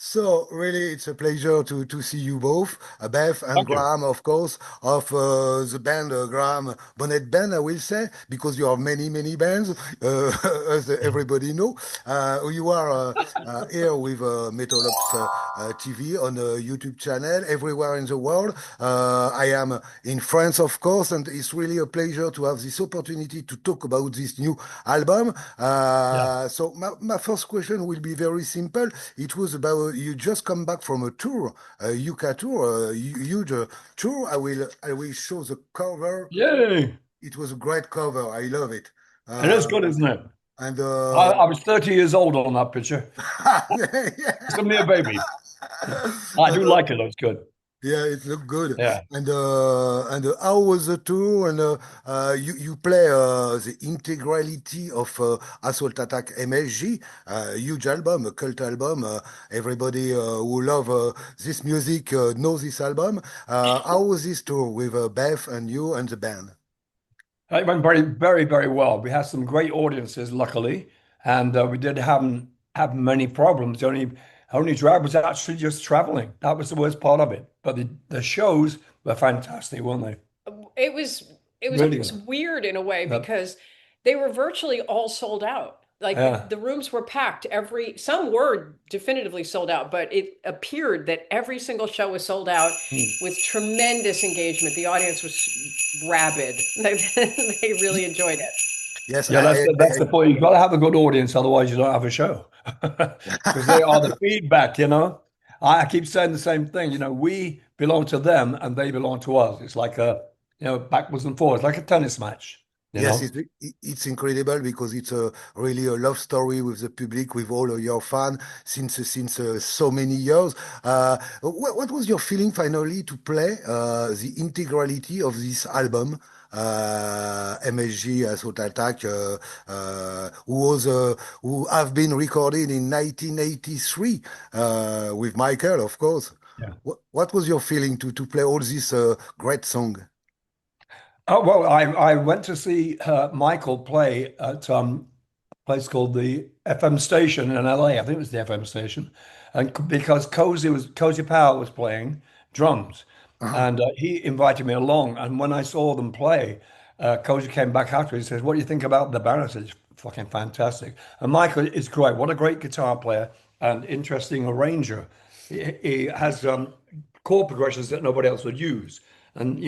So really, it's a pleasure to see you both, Beth and Thank you. Graham, of course, of the band Graham Bonnet Band, I will say, because you have many bands, as everybody know. You are here with Metal Ops TV on a YouTube channel everywhere in the world. I am in France, of course, and it's really a pleasure to have this opportunity to talk about this new album. Yeah. So my first question will be very simple. It was about you just come back from a tour, a UK tour, a huge tour. I will show the cover. Yay. It was a great cover. I love it. It is Uh, good, isn't it? and I was 30 years old on that picture. It's a mere baby. I and, do like it. It's good. yeah, it looked good. Yeah. And how was the tour? And you play the integrality of Assault Attack MSG, huge album, a cult album. Everybody who love this music knows this album. How was this tour with Beth and you and the band? It went very well. We had some great audiences, luckily, and we did have many problems. The only drag was actually just traveling. That was the worst part of it. But the shows were fantastic, weren't they? It was it was Really almost good. weird in a way Yeah. because they were virtually all sold out. Like Yeah. the rooms were packed. Some were definitively sold out, but it appeared that every single show was sold out Hmm. with tremendous engagement. The audience was rabid. They really enjoyed it. Yes, Yeah, that's the point. You've got to have a good audience, otherwise you don't have a show. Because they are the feedback. I keep saying the same thing, we belong to them and they belong to us. It's like backwards and forwards, like a tennis match, you Yes, know? it's incredible because it's really a love story with the public, with all of your fans since so many years. What was your feeling finally to play the integrality of this album, MSG Assault Attack, who have been recorded in 1983 with Michael, of course. Yeah. What was your feeling to play all this great song? Oh, well, I went to see Michael play at a place called the FM station in LA. I think it was the FM station. And because Cozy Powell was playing drums, Uh-huh. and he invited me along. And when I saw them play, Cozy came back after. He says, "What do you think about the band?" I said, "It's fucking fantastic." And Michael is great. What a great guitar player and interesting arranger. He has chord progressions that nobody else would use, and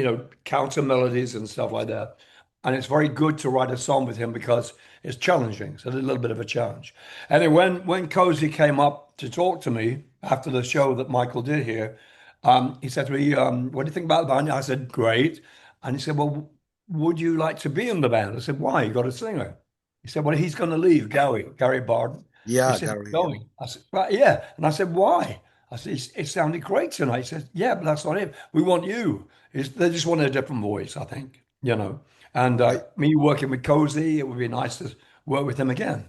counter melodies and stuff like that. And it's very good to write a song with him because it's challenging. It's a little bit of a challenge. And then when Cozy came up to talk to me after the show that Michael did here, he said to me, "What do you think about the band?" I said, "Great." And he said, "Well, would you like to be in the band?" I said, "Why? You got a singer." He said, "Well, he's going to leave, Gary Barden." He Yeah, said, "He's Gary. going." I said, "Right, yeah." And I said, "Why?" I said, "It sounded great tonight." He said, "Yeah, but that's not it. We want you." They just wanted a different voice, I think. And Yeah. me working with Cozy, it would be nice to work with him again.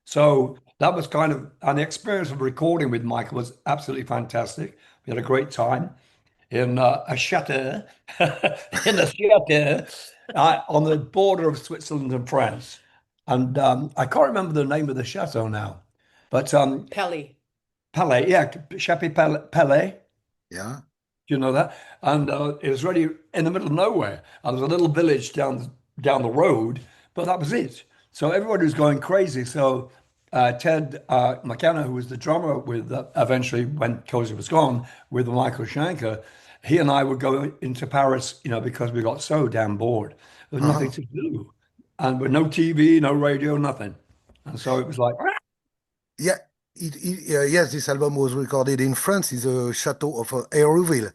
So that was kind of, and the experience of recording with Michael was absolutely fantastic. We had a great time in a chateau, in a chateau on the border of Switzerland and France. And I can't remember the name of the chateau now, but Pelly. Palais, yeah, Chappie Palais. Yeah. You know that? And it was really in the middle of nowhere. And there was a little village down the road, but that was it. So everybody was going crazy. So Ted McKenna, who was the drummer with eventually when Cozy was gone with Michael Schenker, he and I would go into Paris, because we got so damn bored. There was nothing Uh-huh. to do, and with no TV, no radio, nothing. And so it was like, Yeah, yes, this album was recorded in France, in the chateau of Hérouville.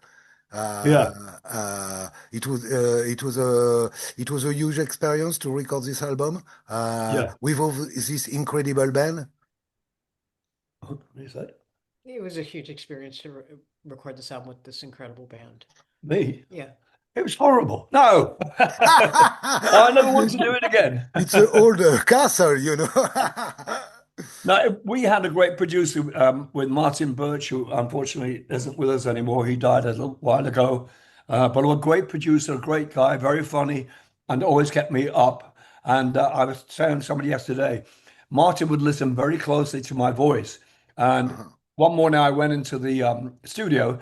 yeah, It was a huge experience to record this album yeah. with all this incredible band. What is that? It was a huge experience to record this album with this incredible band. Me? Yeah. It was horrible. No, I never want to do it again. It's an old castle, No, we had a great producer with Martin Birch, who unfortunately isn't with us anymore. He died a little while ago. But a great producer, a great guy, very funny, and always kept me up. And I was saying to somebody yesterday, Martin would listen very closely to my voice. And one morning I went into the studio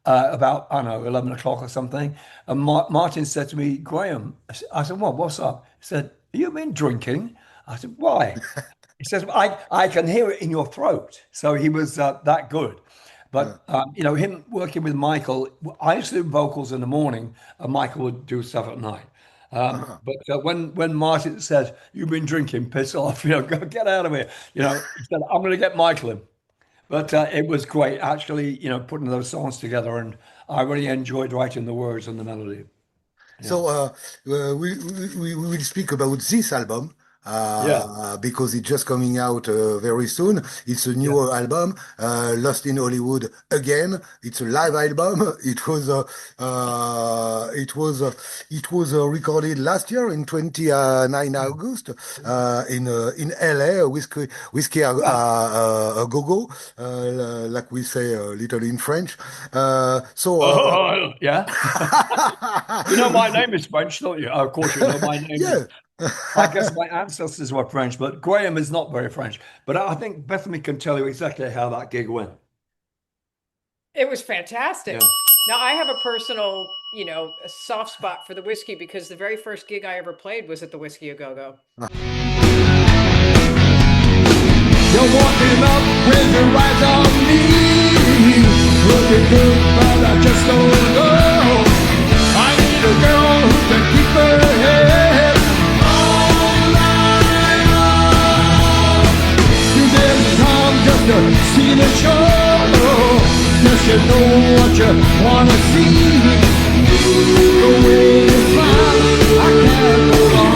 about, I don't know, 11 o'clock or something. And Martin said to me, Graham, I said, "What? What's up?" He said, "You been drinking?" I said, "Why?" He says, I can hear it in your throat. So he was that good. Uh, But, him working with Michael, I used to do vocals in the morning and Michael would do stuff at night. uh-huh. But when Martin says, "You've been drinking, piss off," go get out of here. He said, "I'm going to get Michael in." But it was great, actually, putting those songs together. And I really enjoyed writing the words and the melody. Yeah. So we will speak about this album Yeah. because it's just coming out very soon. It's a Yeah. new album, Lost in Hollywood again. It's a live album. It was recorded last year in 29 August in LA, Whiskey a Gogo, like we say a little in French. Oh, yeah. You know my name is French, don't you? Of course, you know my name is. Yeah. I guess my ancestors were French, but Graham is not very French. But I think Beth-Ami can tell you exactly how that gig went. It was fantastic. Yeah. Now, I have a personal, a soft spot for the whiskey because the very first gig I ever played was at the Whisky A Go-Go. You're walking up with your eyes on me. Looking good, but I just don't know. I need a girl who can keep her head all night long. You didn't come just to see the show. Yes, you know what you wanna see. The way you smile, I can't go on.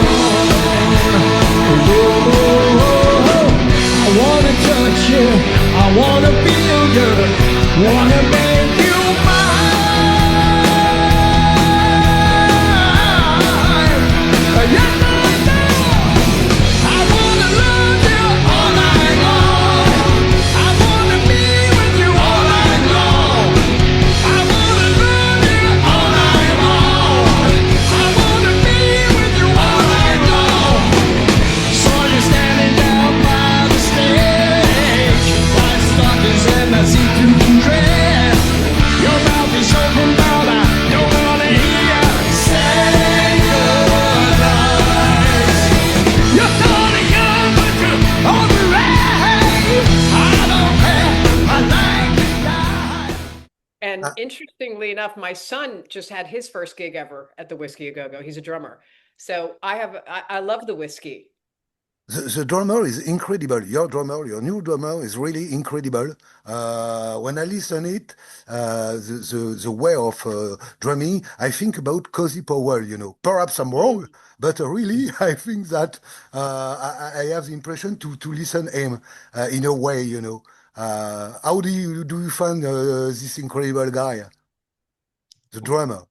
Oh, I wanna touch you, I wanna feel you, wanna make you mine. Yes, I do. I wanna love you all night long. I wanna be with you all night long. I wanna love you all night long. I wanna be with you all night long. Saw you standing down by the stage, white stockings and that see-through dress. Your mouth is open, but I don't wanna hear you say goodnight. You're sorta young, but you're alright. I don't care, I like to die. And Uh, interestingly enough, my son just had his first gig ever at the Whisky A Go-Go. He's a drummer. So I love the whiskey. the drummer is incredible. Your new drummer is really incredible. When I listen it, the way of drumming, I think about Cozy Powell. Perhaps I'm wrong, but really, I think that I have the impression to listen him in a way. How do you find this incredible guy, the drummer,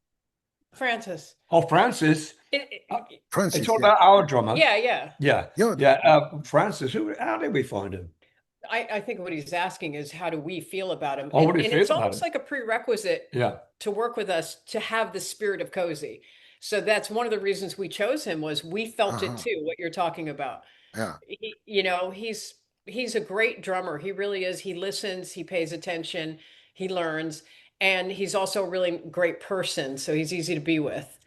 Francis. Oh, Francis. It, Uh, it- It's Francis? all Yeah, about our drummer. yeah, yeah. Yeah. yeah. Yeah. Francis, how did we find him? I think what he's asking is how do we feel about him? Oh, what do you And feel it's about almost him? like a prerequisite Yeah. to work with us to have the spirit of Cozy. So that's one of the reasons we chose him was we felt it Uh-huh. too, what you're talking about. Yeah. He's a great drummer. He really is. He listens, he pays attention, he learns, and he's also a really great person. So he's easy to be with.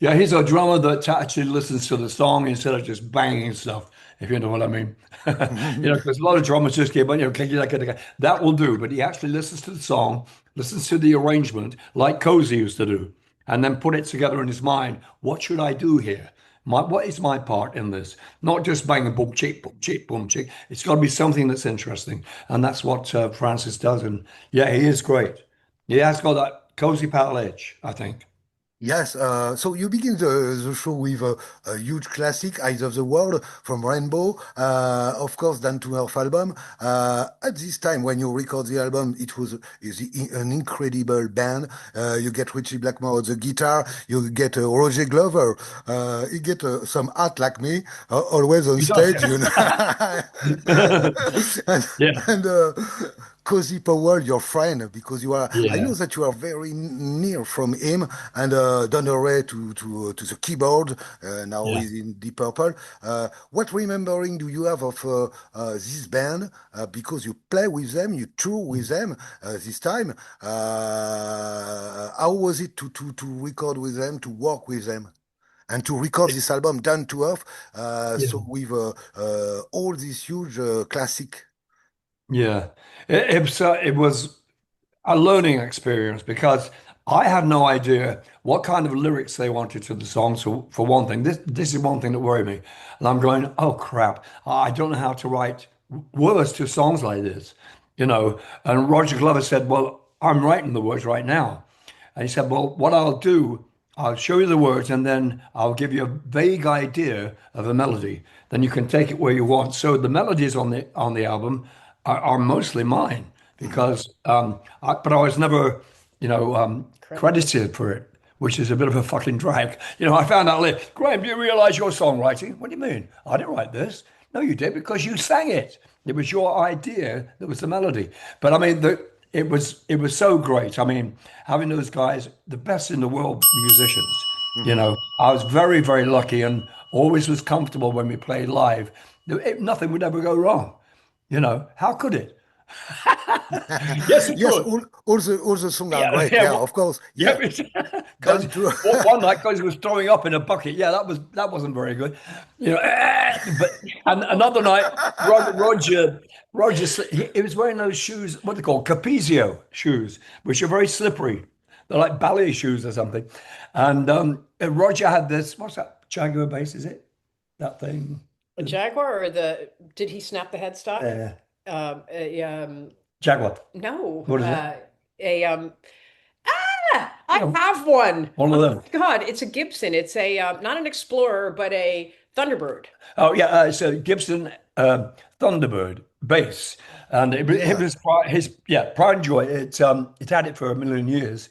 Yeah, he's a drummer that actually listens to the song instead of just banging stuff, if you know what I mean. Because a lot of drummers just keep on, click, click, click, click. That will do, but he actually listens to the song, listens to the arrangement, like Cozy used to do, and then put it together in his mind. What should I do here? What is my part in this? Not just bang a boom, chick, boom, chick, boom, chick. It's got to be something that's interesting, and that's what Francis does. And yeah, he is great. He has got that Cozy Powell edge, I think. Yes, so you begin the show with a huge classic, Eyes of the World from Rainbow, of course, Dan to Earth album. At this time, when you record the album, it was an incredible band. You get Richie Blackmore on the guitar, you get Roger Glover, you get some art like me, always on He does, stage, yeah. and, Yeah. and Cozy Powell, your friend, because you are. I Yeah, know that you are very near from him, and done array to the keyboard. Now yeah, he's in Deep Purple. What remembering do you have of this band? Because you play with them, you tour with them this time. How was it to record with them, to work with them? And to record this album down to earth, yeah. so with all these huge classic. Yeah. It was a learning experience because I had no idea what kind of lyrics they wanted to the song. So for one thing, this is one thing that worried me. And I'm going, oh crap, I don't know how to write words to songs like this, you know. And Roger Glover said, well, I'm writing the words right now. And he said, well, what I'll do, I'll show you the words and then I'll give you a vague idea of a melody. Then you can take it where you want. So the melodies on the album are mostly mine Mhm. because but I was never, Credited. credited for it, which is a bit of a fucking drag. I found out later, Graham, do you realize your songwriting? What do you mean? I didn't write this. No, you did because you sang it. It was your idea that was the melody. But I mean, it was so great. I mean, having those guys, the best in the world musicians. Mhm. I was very, very lucky and always was comfortable when we played live. Nothing would ever go wrong. How could it? Yes, it Yes, could. all the songs are Yeah, great. yeah, Yeah, of course. yeah. Yeah, Because down to. one night, Cozy was throwing up in a bucket. Yeah, that wasn't very good. But and another night, Roger, he was wearing those shoes. What they call Capezio shoes, which are very slippery. They're like ballet shoes or something. And Roger had this. What's that? Jaguar bass? Is it that thing? The Jaguar or did he snap the headstock? Uh, A, Jaguar. no, What is it? a I Yeah, have one. one of Oh them. God, it's a Gibson. It's a not an Explorer, but a Thunderbird. Oh yeah, it's a Gibson Thunderbird bass, and it Yeah. was his pride and joy. It had it for a million years,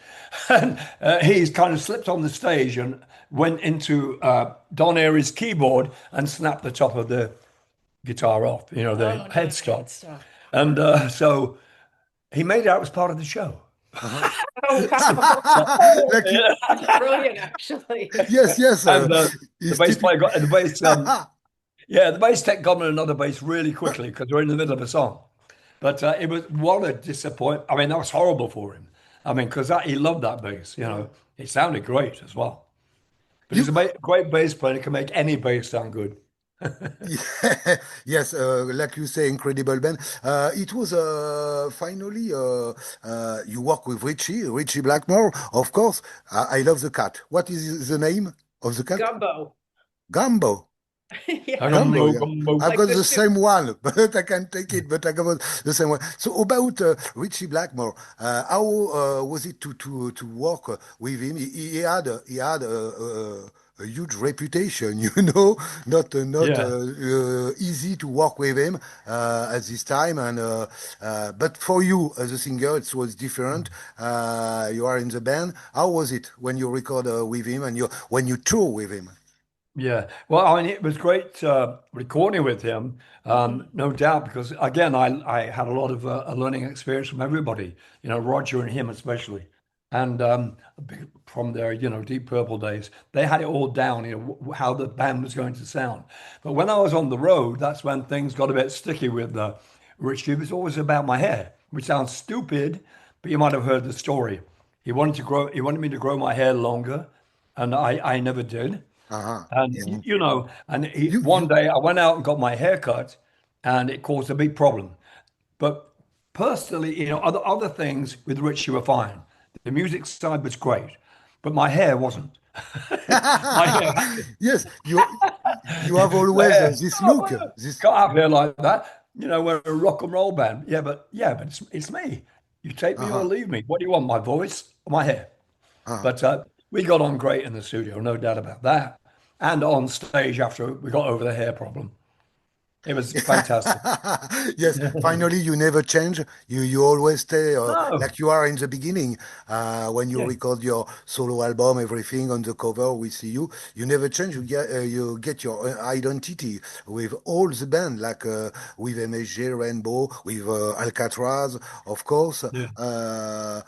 and he's kind of slipped on the stage and went into Don Airey's keyboard and snapped the top of the guitar off. The Oh, not the headstock, headstock. and so he made it out as part of the show. Uh-huh. Oh wow, Like you, that's brilliant, actually. yes, yes. And the It's bass player typical. got the bass. Yeah, the bass tech got me another bass really quickly because we're in the middle of a song. But it was what a disappointment. I mean, that was horrible for him. I mean, because he loved that bass. It sounded great as well. But he's You, a great bass player. He can make any bass sound good. yes, like you say, incredible band. It was finally you work with Richie Blackmore, of course. I love the cat. What is the name of the cat? Gumbo. Gombo. Yeah, Gumbo, Gumbo, yeah. gumbo. I've like got the the soup. same one, but I can't take it. But I got the same one. So about Richie Blackmore, how was it to work with him? He had a huge reputation, not Yeah. easy to work with him at this time. And but for you as a singer, it was different. You are in the band. How was it when you record with him and when you tour with him? Yeah. Well, I mean, it was great recording with him, Mhm. no doubt, because again, I had a lot of a learning experience from everybody, Roger and him especially. And from their, Deep Purple days, they had it all down, how the band was going to sound. But when I was on the road, that's when things got a bit sticky with Rich. It was always about my hair, which sounds stupid, but you might have heard the story. He wanted me to grow my hair longer, and I never did. Uh-huh. And Yeah. one You day I went out and got my hair cut, and it caused a big problem. But personally, other things with Richie were fine. The music side was great, but my hair wasn't. My hair, yes, you have my always hair. this Oh, look. well, This can't have hair like that. We're a rock and roll band. Yeah, but it's me. You take me or uh-huh, leave me. What do you want? My voice or my hair? uh-huh. But we got on great in the studio, no doubt about that. And on stage after we got over the hair problem. It was fantastic. Yes, finally, you never change. You always stay No, like you are in the beginning. When you yeah, record your solo album, everything on the cover, we see you. You never change. You get your identity with all the band, like with MSG, Rainbow, with Alcatrazz, of course. yeah.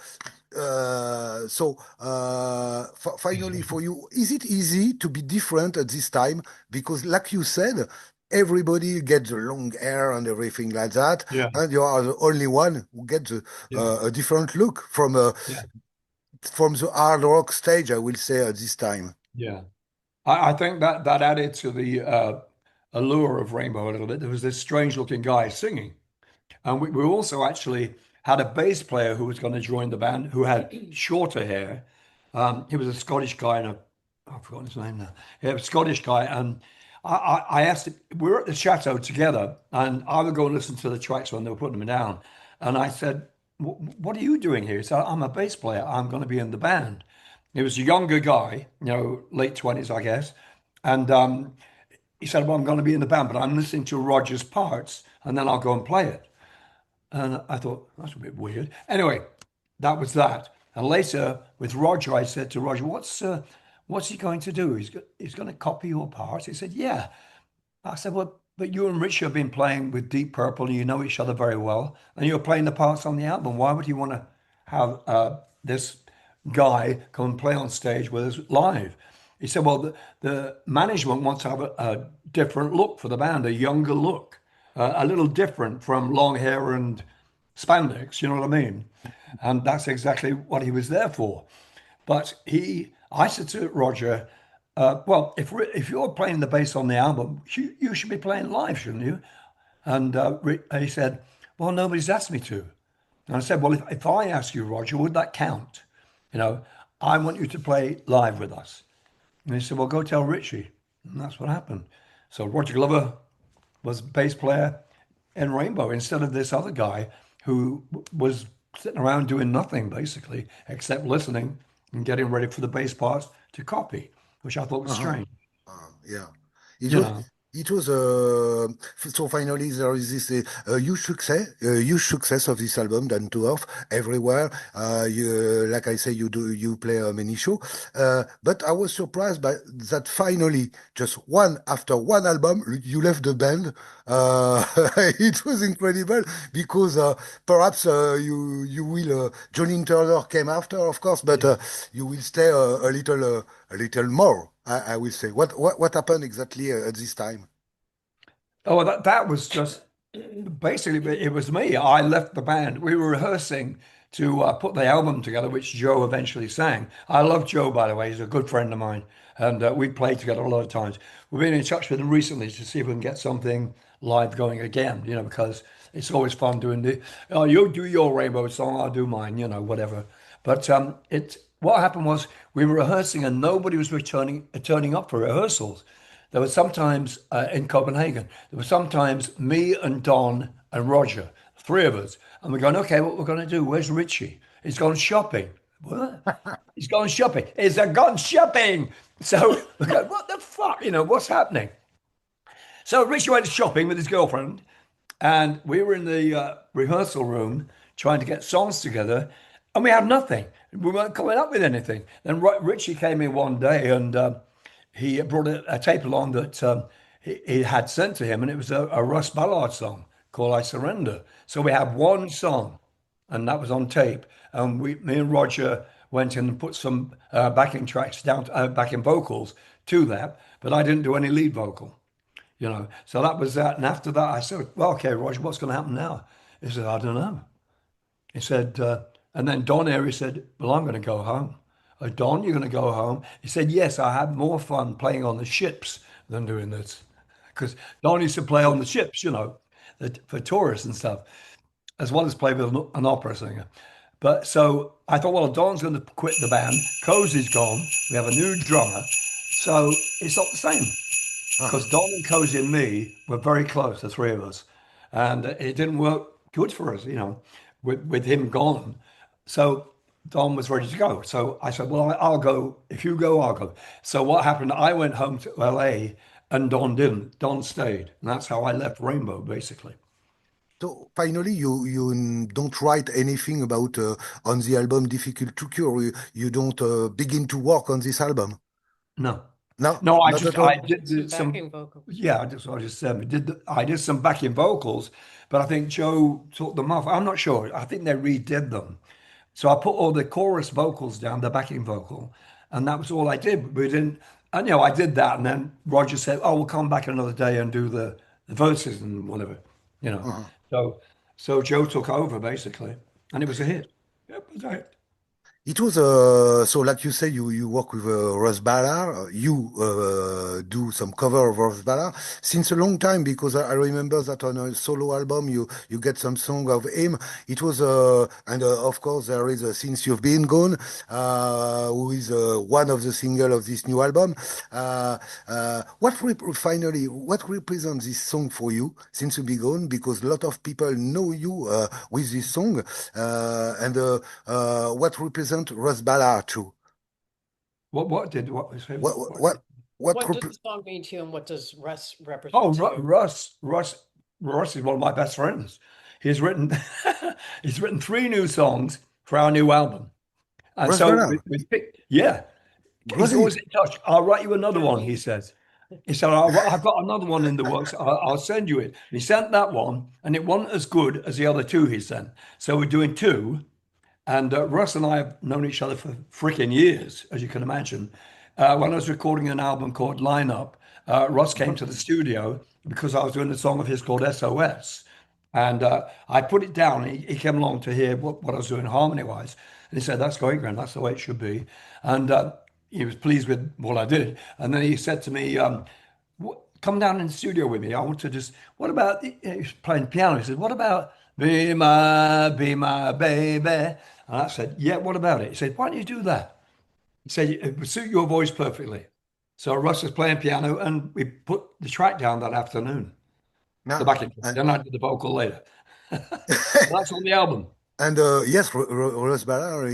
Finally, for you, is it easy to be different at this time? Because, like you said, everybody gets the long hair and everything like that, Yeah, and you are the only one who gets yeah, a different look yeah, from the hard rock stage, I will say, at this time. yeah. I think that that added to the allure of Rainbow a little bit. There was this strange looking guy singing. And we also actually had a bass player who was going to join the band who had shorter hair. He was a Scottish guy, and I've forgotten his name now. He was a Scottish guy, and I asked him, we were at the chateau together, and I would go and listen to the tracks when they were putting them down. And I said, What are you doing here?" He said, "I'm a bass player. I'm going to be in the band." He was a younger guy, late 20s, I guess. And he said, "Well, I'm going to be in the band, but I'm listening to Roger's parts, and then I'll go and play it." And I thought, that's a bit weird. Anyway, that was that. And later with Roger, I said to Roger, what's he going to do? He's going to copy your parts. He said, yeah. I said, well, but you and Richie have been playing with Deep Purple and you know each other very well. And you're playing the parts on the album. Why would you want to have this guy come and play on stage with us live? He said, well, the management wants to have a different look for the band, a younger look, a little different from long hair and spandex, you know what I mean? And that's exactly what he was there for. But I said to Roger, well, if you're playing the bass on the album, you should be playing live, shouldn't you? And he said, well, nobody's asked me to. And I said, well, if I ask you, Roger, would that count? You know, I want you to play live with us. And he said, well, go tell Richie. And that's what happened. So Roger Glover was bass player in Rainbow instead of this other guy who was sitting around doing nothing basically except listening and getting ready for the bass parts to copy, which I thought was Uh-huh. strange. Yeah. It You was know, it was so finally there is this huge success of this album done to off everywhere. Like I say, you play many show, but I was surprised by that finally just one after one album you left the band. Uh, it was incredible because perhaps you will Johnny Turner came after, of course, but yeah. you will stay a little more. I will say. What happened exactly at this time? Oh, well, that was just basically it was me. I left the band. We were rehearsing to put the album together, which Joe eventually sang. I love Joe, by the way. He's a good friend of mine, and we played together a lot of times. We've been in touch with him recently to see if we can get something live going again. Because it's always fun doing the. Oh, you do your Rainbow song, I'll do mine. Whatever. But what happened was we were rehearsing and nobody was turning up for rehearsals. There was sometimes in Copenhagen, there was sometimes me and Don and Roger, three of us. And we're going, okay, what we're going to do? Where's Richie? He's gone shopping. What? He's gone shopping. He's gone shopping. So we go, what the fuck? What's happening? So Richie went shopping with his girlfriend, and we were in the rehearsal room trying to get songs together, and we had nothing. We weren't coming up with anything. Then Richie came in one day, and he brought a tape along that he had sent to him, and it was a Russ Ballard song called "I Surrender." So we had one song, and that was on tape. And me and Roger went in and put some backing tracks down, backing vocals to that, but I didn't do any lead vocal. So that was that. And after that, I said, well, okay, Roger, what's going to happen now? He said, I don't know. He said, and then Don Airy said, well, I'm going to go home. Don, you're going to go home? He said, yes, I had more fun playing on the ships than doing this. Because Don used to play on the ships, for tourists and stuff, as well as play with an opera singer. But so I thought, well, Don's going to quit the band. Cozy's gone. We have a new drummer. So it's not the same because Uh-huh. Don and Cozy and me were very close, the three of us, and it didn't work good for us, with him gone. So Don was ready to go. So I said, well, I'll go. If you go, I'll go. So what happened? I went home to LA and Don didn't. Don stayed, and that's how I left Rainbow, basically. So finally, you don't write anything about on the album Difficult to Cure. You don't begin to work on this album. No, No, no, not at all. I did Some some, backing vocals. yeah, I just said, I did some backing vocals, but I think Joe took them off. I'm not sure. I think they redid them. So I put all the chorus vocals down, the backing vocal, and that was all I did. We didn't, and I did that, and then Roger said, "Oh, we'll come back another day and do the verses and whatever," you know. Uh-huh. So Joe took over basically, and it was a hit. Yep, it was a hit. It was so like you say you work with Russ Ballard. You do some cover of Russ Ballard since a long time because I remember that on a solo album you get some song of him. It was and of course there is Since You've Been Gone, who is one of the single of this new album. Finally what represents this song for you Since You've Been Gone because a lot of people know you with this song and what represent Russ Ballard too? What was it? What what what What does rep the song mean to you, and what does Russ Oh, represent to you? Russ is one of my best friends. He's written he's written three new songs for our new album. And Russ so Ballard? we picked, yeah, he's Really? always in touch. I'll write you another one, he says. He said, I've got another one in the works. I'll send you it. And he sent that one, and it wasn't as good as the other two he sent. So we're doing two. And Russ and I have known each other for freaking years, as you can imagine. When I was recording an album called Lineup, Russ came to the studio because I was doing a song of his called SOS. And I put it down. He came along to hear what I was doing harmony wise. And he said, "That's great, Graham. That's the way it should be." And he was pleased with what I did. And then he said to me, "Come down in the studio with me. I want to just, what about," he was playing piano. He said, "What about be my baby?" And I said, "Yeah, what about it?" He said, "Why don't you do that?" He said, "It would suit your voice perfectly." So Russ was playing piano and we put the track down that afternoon, the Yeah. backing track. Then I did the vocal later. That's on the album. And yes, Russ Ballard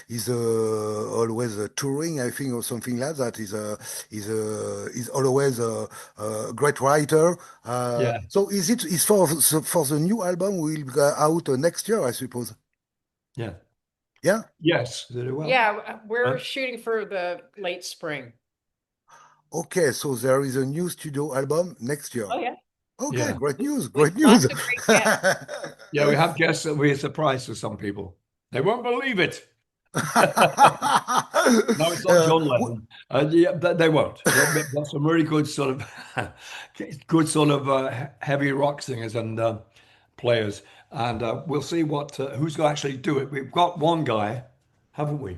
is always touring, I think, or something like that. Is always a great writer. Yeah. So is for the new album will go out next year, I suppose. Yeah. Yeah. Yes. Did it well. Yeah, we're Huh? shooting for the late spring. Okay, so there is a new studio album next year. Oh yeah, Okay, Yeah. great news, with great news. lots of great guests. Yeah. We have guests that we're surprised for some people. They won't believe it. No, it's not John w- Lennon. Yeah, they won't. They've got some really good sort of, good sort of heavy rock singers and players, and we'll see what who's going to actually do it. We've got one guy, haven't we?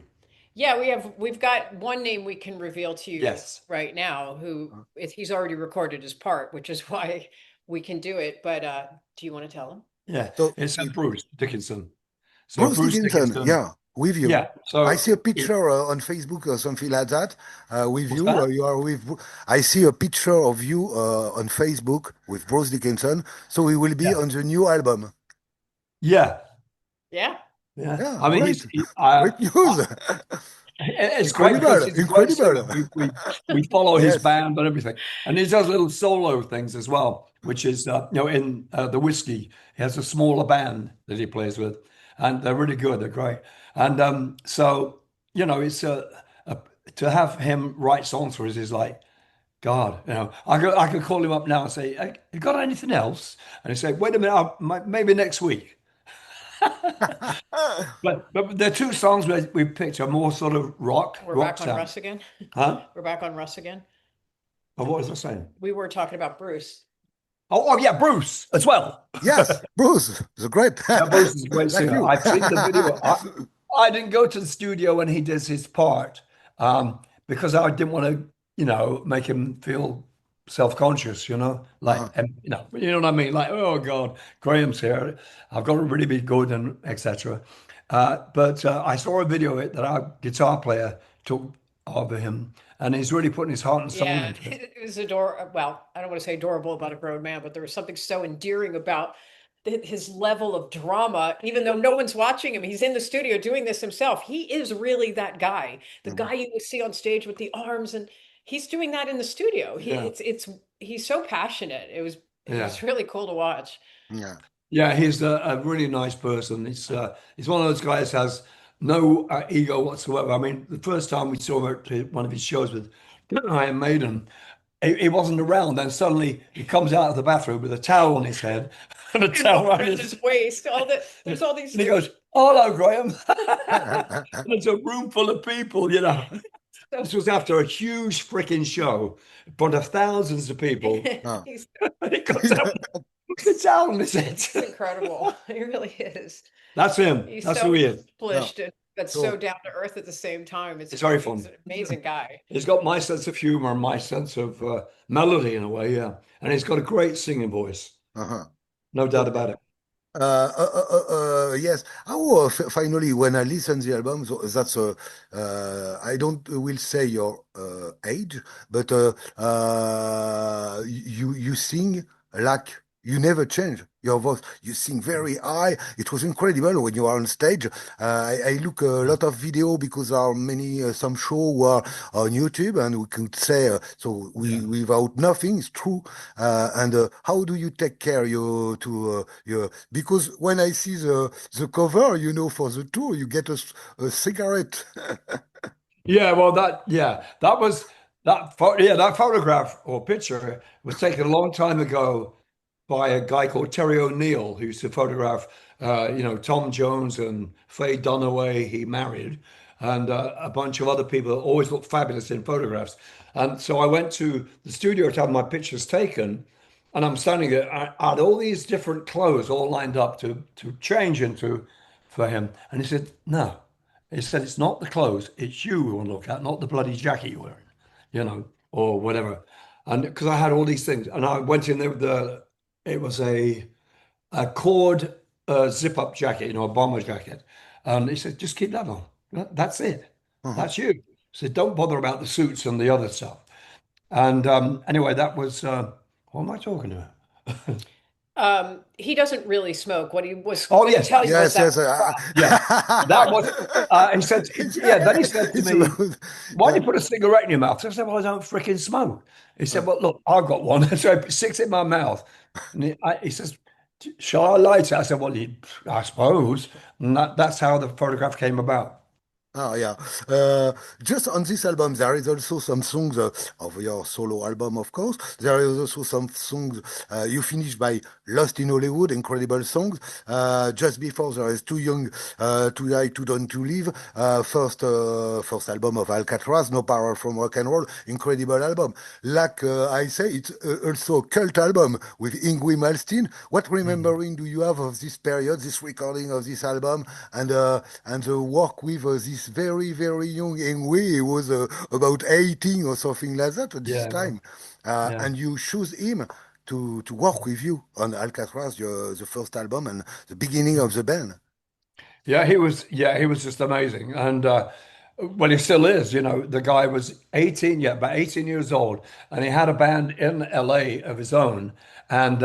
Yeah, we've got one name we can reveal to you Yes. right now he's already recorded his part, which is why we can do it. But do you want to tell him? Yeah, so it's Bruce Dickinson. So Bruce Bruce Dickinson, Dickinson. yeah, with you. Yeah. I So see a it, picture on Facebook or something like that with what's you. that? You are with. I see a picture of you on Facebook with Bruce Dickinson. So we will be Yeah. on the new album. Yeah. Yeah. Yeah. Yeah, I mean, great, I, great news, it's great because incredible, he's a great singer. incredible. We follow his Yes. band and everything, and he does little solo things as well, which is in the Whiskey, he has a smaller band that he plays with, and they're really good. They're great, and so it's a to have him write songs for us is like God. I could call him up now and say, "Hey, you got anything else?" And he say, "Wait a minute, maybe next week." But the two songs we picked are more sort of rock We're back on sound. Russ again. Huh? We're back on Russ again. Oh, what was I saying? We were talking about Bruce. Oh yeah, Bruce as well. Yes, Bruce, the great, Yeah, Bruce is a great like singer. you. I've seen the video. I didn't go to the studio when he does his part because I didn't want to, make him feel self-conscious, like, Uh-huh. and you know what I mean? Like, oh God, Graham's here. I've got to really be good and etc. But I saw a video of it that our guitar player took of him, and he's really putting his heart and soul Yeah, into it. it was adorable. Well, I don't want to say adorable about a grown man, but there was something so endearing about his level of drama, even though no one's watching him. He's in the studio doing this himself. He is really that guy, the Mhm. guy you see on stage with the arms, and he's doing that in the studio. Yeah, He's so passionate. It yeah. was really cool to watch. Yeah. Yeah, he's a really nice person. He's one of those guys who has no ego whatsoever. I mean, the first time we saw him at one of his shows with Iron Maiden, he wasn't around. Then suddenly he comes out of the bathroom with a towel on his head and a towel around Around his, his waist, there's all and these. he goes, "Oh, hello, Graham." And it's a room full of people, you know. So This was after a huge freaking show in front of thousands of people. Oh. he's And he comes out with a towel on his head. it's incredible. He really is. That's him. He's That's so who he is. Yeah. accomplished and but so So, down to earth at the same time. It's very He's fun. an amazing guy. He's got my sense of humor and my sense of melody in a way, yeah. And he's got a great singing voice, uh-huh. no doubt about it. Yes. Oh, finally, when I listen the album, so that's I don't will say your age, but you sing like you never change your voice. You sing very high. It was incredible when you are on stage. I look a lot of video because there are many some show who are on YouTube, and we could say so we Yeah. without nothing. It's true. And how do you take care your because when I see the cover, for the tour, you get a cigarette. Yeah, well, that photograph or picture was taken a long time ago by a guy called Terry O'Neill, who used to photograph, Tom Jones and Faye Dunaway. He married, and a bunch of other people that always look fabulous in photographs. And so I went to the studio to have my pictures taken, and I'm standing there. I had all these different clothes all lined up to change into for him, and he said, "No." He said, "It's not the clothes, it's you we want to look at, not the bloody jacket you're wearing, or whatever." And because I had all these things, and I went in there with it was a cord zip up jacket, a bomber jacket. And he said, "Just keep that on. That's it. Uh-huh. That's you." He said, "Don't bother about the suits and the other stuff." And anyway, that was, what am I talking about? He doesn't really smoke. What he was Oh, going to yes. tell you was Yes, that yes. was the problem. Yeah, that was, he said, yeah, then he said to It's me, about, "Why do yeah. you put a cigarette in your mouth?" So I said, "Well, I don't freaking smoke." He Uh, said, "Well, look, I've got one." So he put six in my mouth. And he says, "Shall I light it?" I said, "Well, I suppose." And that's how the photograph came about. Oh yeah. Uh, just on this album, there is also some songs of your solo album, of course. There is also some songs you finished by Lost in Hollywood, incredible songs. Just before there is Too Young, Too Die, Too Done to Live. First album of Alcatrazz, No Power from Rock and Roll, incredible album. Like I say, it's also a cult album with YNGWIE Malmsteen. What Mhm. remembering do you have of this period, this recording of this album, and the work with this very, very young Engwe? He was about 18 or something like that at this Yeah, well, time. yeah. And you choose him to work with you on Alcatraz, the first album and the beginning of the band. Yeah, he was just amazing. And well, he still is, the guy was 18, yeah, about 18 years old, and he had a band in LA of his own. And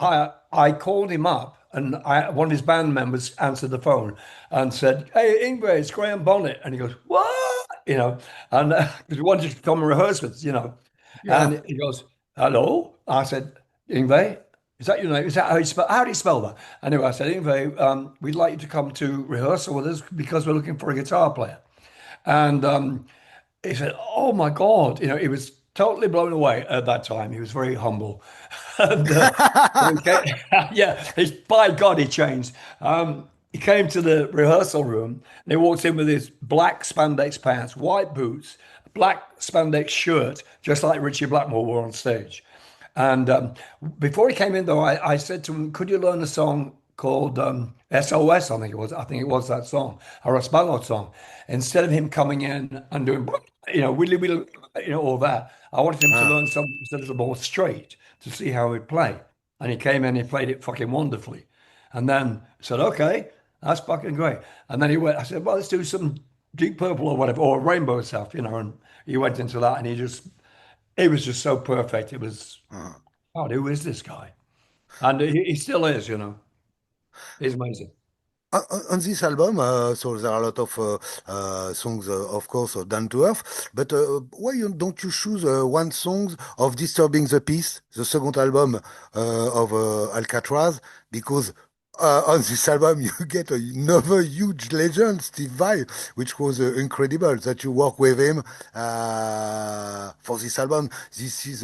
I called him up, and one of his band members answered the phone and said, "Hey, Ingrid, it's Graham Bonnet." And he goes, "What?" And 'cause we wanted to come and rehearse with, Yeah. and he goes, "Hello?" I said, "Ingve, is that your name? Is that how do you spell that?" Anyway, I said, "Ingve, we'd like you to come to rehearsal with us because we're looking for a guitar player." And he said, "Oh my God." He was totally blown away at that time. He was very humble. And yeah, by God, he changed. He came to the rehearsal room and he walked in with his black spandex pants, white boots, black spandex shirt, just like Richie Blackmore wore on stage. And before he came in, though, I said to him, "Could you learn a song called SOS?" I think it was. I think it was that song, a RUSS BALARD song. Instead of him coming in and doing, willy willy, all that, I wanted him to Ah. learn something a little more straight to see how he'd play. And he came in, he played it fucking wonderfully. And then I said, "Okay, that's fucking great." And then he went, I said, "Well, let's do some Deep Purple or whatever, or Rainbow stuff, and he went into that and it was just so perfect. It was, Ah. God, who is this guy? And he still is, He's amazing. On this album, so there are a lot of songs, of course, down to earth. But why don't you choose one song of Disturbing the Peace, the second album of Alcatrazz? Because on this album, you get another huge legend, Steve Vai, which was incredible that you work with him for this album. This is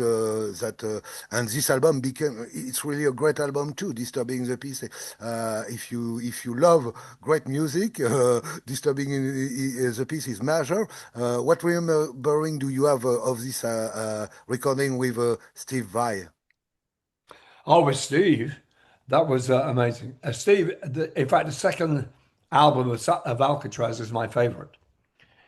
that, and this album became. It's really a great album too, Disturbing the Peace. If you love great music, Disturbing the Peace is major. What remembering do you have of this recording with Steve Vai? Oh, with Steve, that was amazing. Steve, in fact, the second album of Alcatraz is my favorite.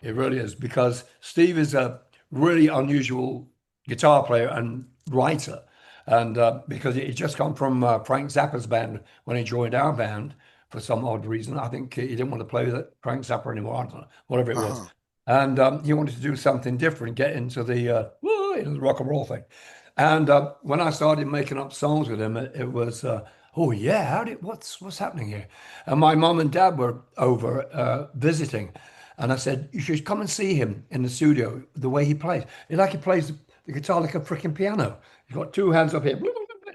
It really is because Steve is a really unusual guitar player and writer. And because he just come from Frank Zappa's band when he joined our band for some odd reason. I think he didn't want to play with Frank Zappa anymore. I don't know, whatever it was. Uh-huh. And he wanted to do something different, get into the rock and roll thing. And when I started making up songs with him, it was, oh yeah, what's happening here? And my mom and dad were over visiting, and I said, you should come and see him in the studio, the way he plays. It's like he plays the guitar like a freaking piano. He's got two hands up here,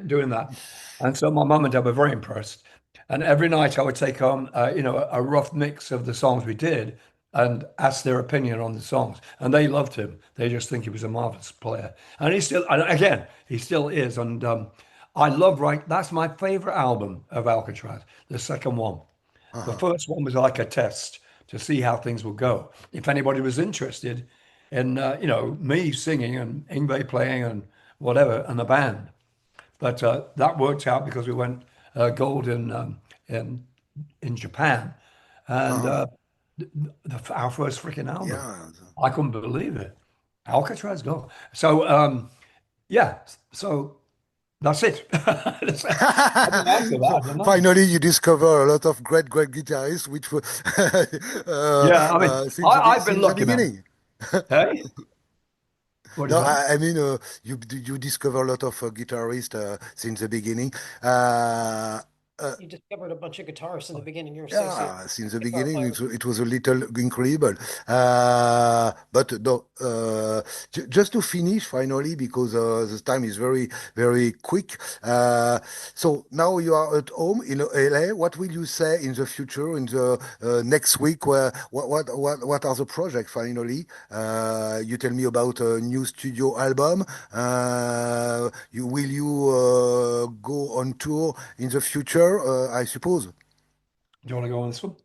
doing that. And so my mum and dad were very impressed. And every night I would take on, a rough mix of the songs we did and ask their opinion on the songs. And they loved him. They just think he was a marvelous player. And and again, he still is. And I love, right, that's my favorite album of Alcatraz, the second one. The Uh-huh. first one was like a test to see how things would go. If anybody was interested in, me singing and Yngwie playing and whatever, and the band. But that worked out because we went gold in in Japan, and Uh-huh. our first freaking album. Yeah. I couldn't believe it. Alcatraz Go. So yeah, so that's it. I didn't answer that. I don't know. Finally, you discover a lot of great guitarists, which were Yeah, I mean, I've been since the lucky, man. beginning. Hey, what No, is that? I mean, you discover a lot of guitarists since the beginning. Uh, uh, You discovered a bunch of guitarists in the beginning. You're associated yeah, since the with guitar beginning, players. it was a little incredible. But no, just to finish finally, because the time is very quick. So now you are at home in LA. What will you say in the future, in the next week? What are the projects finally? You tell me about a new studio album. Will you go on tour in the future? I suppose. Do you want to go on this one?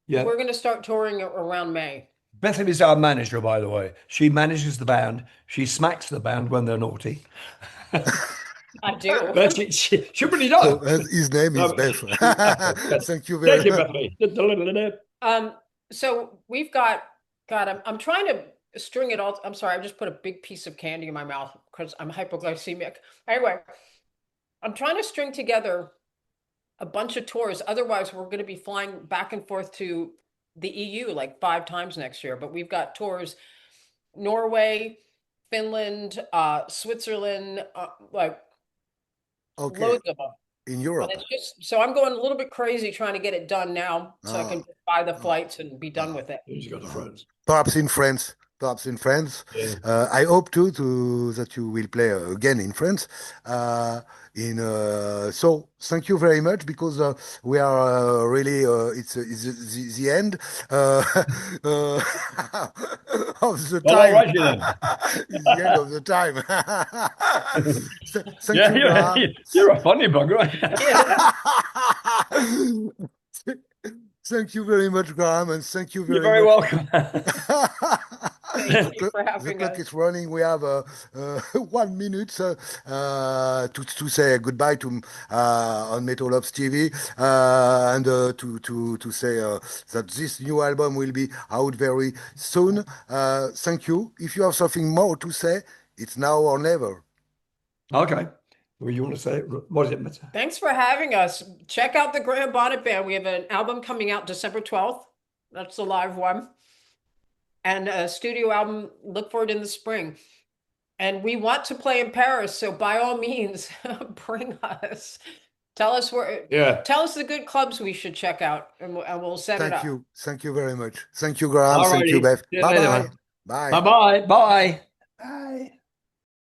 Yeah. We're going to start touring around May. Beth-Ami is our manager, by the way. She manages the band. She smacks the band when they're naughty. I do. But she really So does. his name is No, Beth. yes. Thank you very Thank you, much. Beth-Ami. So we've got God, I'm trying to string it all. I'm sorry, I just put a big piece of candy in my mouth because I'm hypoglycemic. Anyway, I'm trying to string together a bunch of tours. Otherwise, we're going to be flying back and forth to the EU like 5 times next year. But we've got tours Norway, Finland, Switzerland, like Okay, loads of them. in And Europe. it's just so I'm going a little bit crazy trying to get it done now so I can Ah, just buy the ah, flights and be done ah, with it. Who's got the ah. friends? Perhaps in France. Perhaps in France. Yeah. I hope too to that you will play again in France. In so thank you very much because we are really it's the end uh, of the Well, all time. right, then. It's the end of the time. Thank Yeah, you, Graham. you're a funny bug, right? Yeah. Thank you very much, Graham, and thank you You're very very much. welcome. Thank you for The having clock us. is running. We have 1 minute to say goodbye to on Metal Ops TV and to say that this new album will be out very soon. Thank you. If you have something more to say, it's now or never. Okay. Well, you want to say it? What is it? Thanks for having us. Check out the Graham Bonnet Band. We have an album coming out December 12th. That's the live one. And a studio album, look for it in the spring. And we want to play in Paris. So by all means, bring us Tell us where. Yeah. Tell us the good clubs we should check out, and we'll set it Thank up. you. Thank you very much. Thank you, Graham. All Thank you, righty. Beth. See you later, Bye-bye. man. Bye. Bye-bye. Bye. Bye.